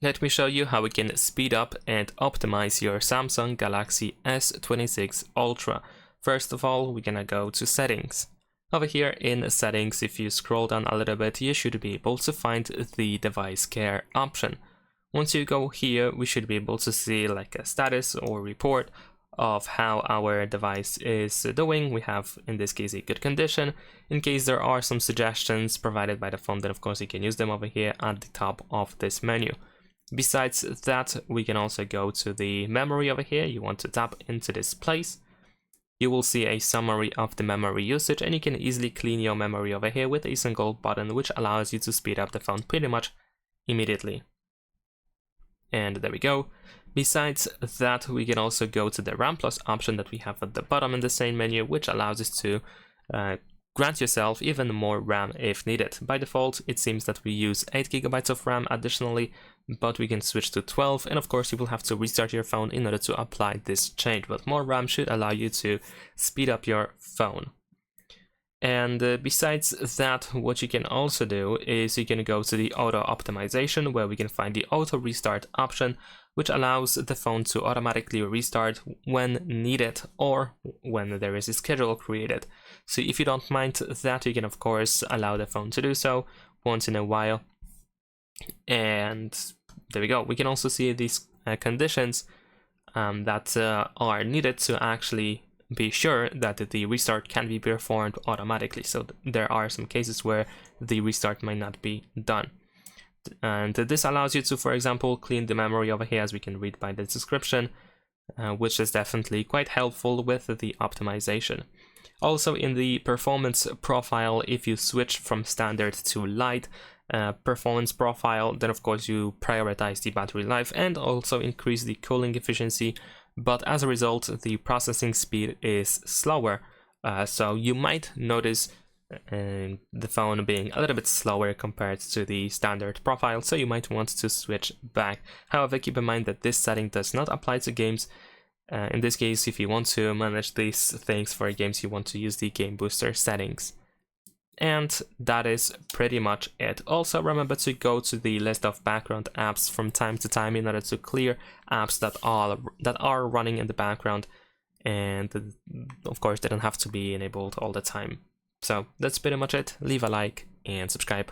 Let me show you how we can speed up and optimize your Samsung Galaxy S26 Ultra. First of all, we're gonna go to settings. Over here in settings, if you scroll down a little bit, you should be able to find the device care option. Once you go here, we should be able to see like a status or report of how our device is doing. We have, in this case, a good condition. In case there are some suggestions provided by the phone, then of course you can use them over here at the top of this menu. Besides that, we can also go to the memory over here. You want to tap into this place. You will see a summary of the memory usage, and you can easily clean your memory over here with a single button, which allows you to speed up the phone pretty much immediately. And there we go. Besides that, we can also go to the RAM Plus option that we have at the bottom in the same menu, which allows us to grant yourself even more RAM if needed. By default, it seems that we use 8 GB of RAM additionally, but we can switch to 12, and of course you will have to restart your phone in order to apply this change, but more RAM should allow you to speed up your phone. And besides that, what you can also do is you can go to the auto optimization, where we can find the auto restart option, which allows the phone to automatically restart when needed or when there is a schedule created. So if you don't mind that, you can of course allow the phone to do so once in a while. And there we go. We can also see these conditions that are needed to actually be sure that the restart can be performed automatically. So there are some cases where the restart might not be done. And this allows you to, for example, clean the memory over here, as we can read by the description, which is definitely quite helpful with the optimization. Also in the performance profile, if you switch from standard to light performance profile, then of course you prioritize the battery life and also increase the cooling efficiency, but as a result the processing speed is slower, so you might notice the phone being a little bit slower compared to the standard profile, so you might want to switch back. However, keep in mind that this setting does not apply to games. In this case, if you want to manage these things for games, you want to use the Game Booster settings. And that is pretty much it. Also remember to go to the list of background apps from time to time in order to clear apps that are running in the background, and of course they don't have to be enabled all the time. So that's pretty much it. Leave a like and subscribe.